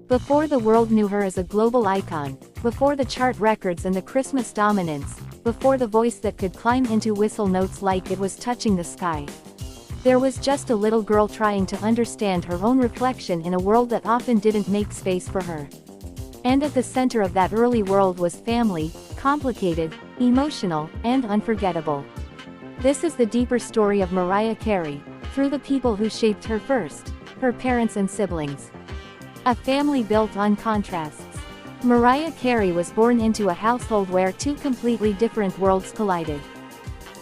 Before the world knew her as a global icon, before the chart records and the Christmas dominance, before the voice that could climb into whistle notes like it was touching the sky. There was just a little girl trying to understand her own reflection in a world that often didn't make space for her. And at the center of that early world was family, complicated, emotional, and unforgettable. This is the deeper story of Mariah Carey, through the people who shaped her first, her parents and siblings. A family built on contrasts. Mariah Carey was born into a household where two completely different worlds collided.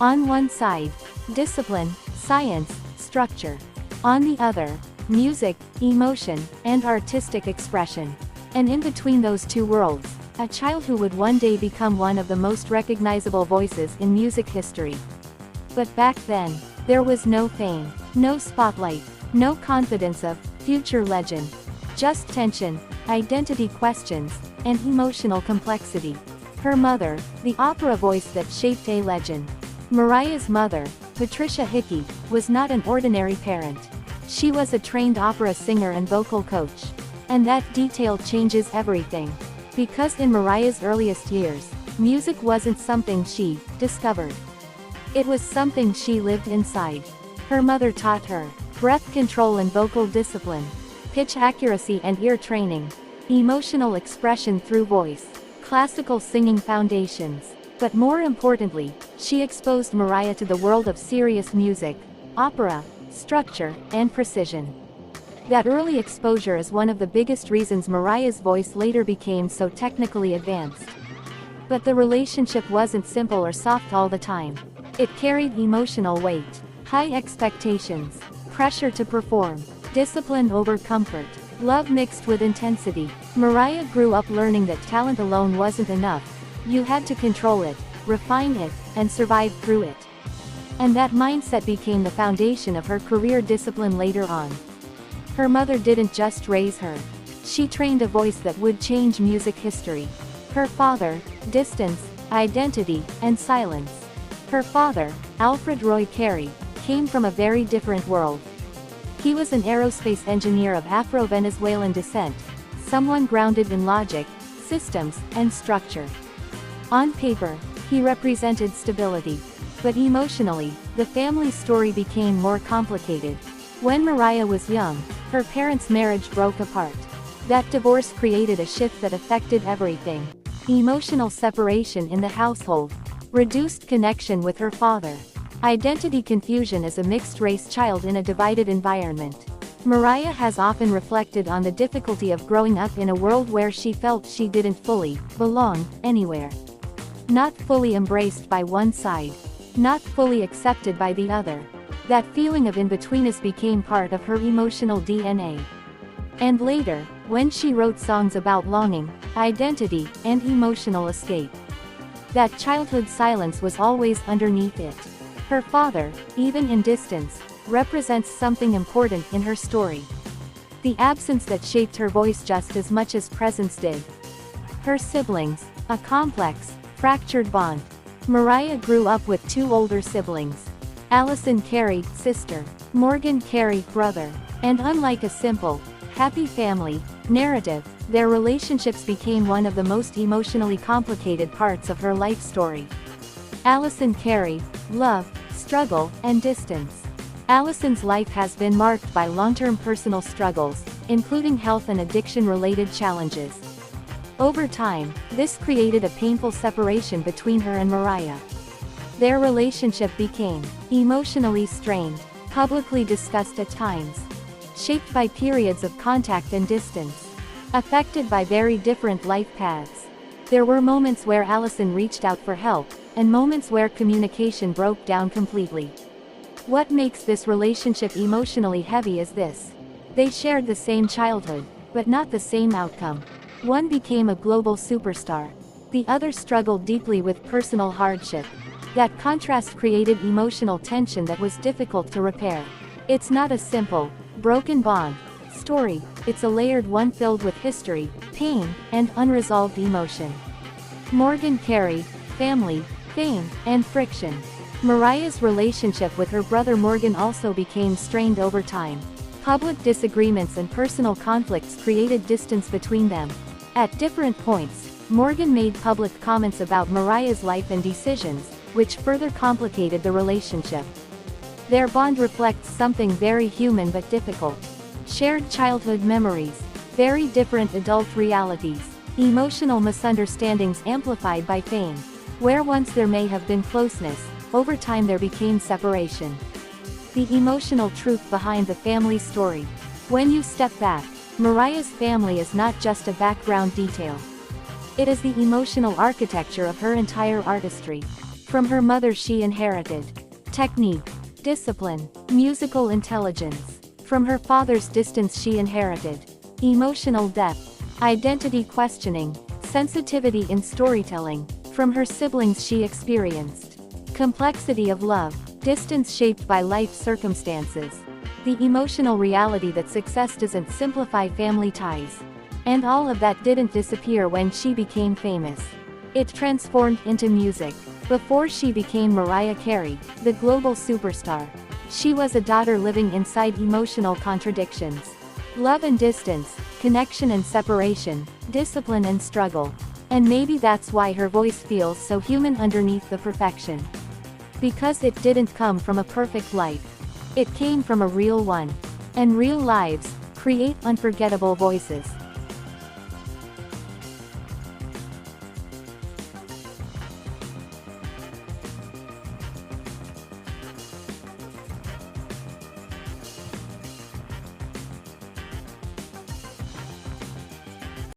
On one side, discipline, science, structure. On the other, music, emotion, and artistic expression. And in between those two worlds, a child who would one day become one of the most recognizable voices in music history. But back then, there was no fame, no spotlight, no confidence of future legend. Just tension, identity questions, and emotional complexity. Her mother, the opera voice that shaped a legend. Mariah's mother, Patricia, was not an ordinary parent. She was a trained opera singer and vocal coach. And that detail changes everything. Because in Mariah's earliest years, music wasn't something she discovered. It was something she lived inside. Her mother taught her breath control and vocal discipline, pitch accuracy and ear training, emotional expression through voice, classical singing foundations. But more importantly, she exposed Mariah to the world of serious music, opera, structure, and precision. That early exposure is one of the biggest reasons Mariah's voice later became so technically advanced. But the relationship wasn't simple or soft all the time. It carried emotional weight, high expectations, pressure to perform, discipline over comfort, love mixed with intensity. Mariah grew up learning that talent alone wasn't enough. You had to control it, refine it, and survive through it. And that mindset became the foundation of her career discipline later on. Her mother didn't just raise her. She trained a voice that would change music history. Her father, distance, identity, and silence. Her father, Alfred Roy Carey, came from a very different world. He was an aerospace engineer of Afro-Venezuelan descent, someone grounded in logic, systems, and structure. On paper, he represented stability. But emotionally, the family story became more complicated. When Mariah was young, her parents' marriage broke apart. That divorce created a shift that affected everything. Emotional separation in the household. Reduced connection with her father. Identity confusion as a mixed-race child in a divided environment. Mariah has often reflected on the difficulty of growing up in a world where she felt she didn't fully belong anywhere. Not fully embraced by one side. Not fully accepted by the other. That feeling of in-betweenness became part of her emotional DNA. And later, when she wrote songs about longing, identity, and emotional escape, that childhood silence was always underneath it. Her father, even in distance, represents something important in her story. The absence that shaped her voice just as much as presence did. Her siblings, a complex, fractured bond. Mariah grew up with two older siblings. Alison Carey, sister. Morgan Carey, brother. And unlike a simple, happy family narrative, their relationships became one of the most emotionally complicated parts of her life story. Alison Carey, love, struggle, and distance. Alison's life has been marked by long-term personal struggles, including health and addiction-related challenges. Over time, this created a painful separation between her and Mariah. Their relationship became emotionally strained, publicly discussed at times, shaped by periods of contact and distance, affected by very different life paths. There were moments where Alison reached out for help, and moments where communication broke down completely. What makes this relationship emotionally heavy is this. They shared the same childhood, but not the same outcome. One became a global superstar. The other struggled deeply with personal hardship. That contrast created emotional tension that was difficult to repair. It's not a simple, broken bond story, it's a layered one filled with history, pain, and unresolved emotion. Morgan Carey, family, fame, and friction. Mariah's relationship with her brother Morgan also became strained over time. Public disagreements and personal conflicts created distance between them. At different points, Morgan made public comments about Mariah's life and decisions, which further complicated the relationship. Their bond reflects something very human but difficult. Shared childhood memories, very different adult realities, emotional misunderstandings amplified by fame. Where once there may have been closeness, over time there became separation. The emotional truth behind the family story. When you step back, Mariah's family is not just a background detail. It is the emotional architecture of her entire artistry. From her mother she inherited technique, discipline, musical intelligence. From her father's distance she inherited emotional depth, identity questioning, sensitivity in storytelling. From her siblings she experienced complexity of love, distance shaped by life circumstances. The emotional reality that success doesn't simplify family ties. And all of that didn't disappear when she became famous. It transformed into music. Before she became Mariah Carey, the global superstar, she was a daughter living inside emotional contradictions. Love and distance, connection and separation, discipline and struggle. And maybe that's why her voice feels so human underneath the perfection. Because it didn't come from a perfect life. It came from a real one. And real lives create unforgettable voices.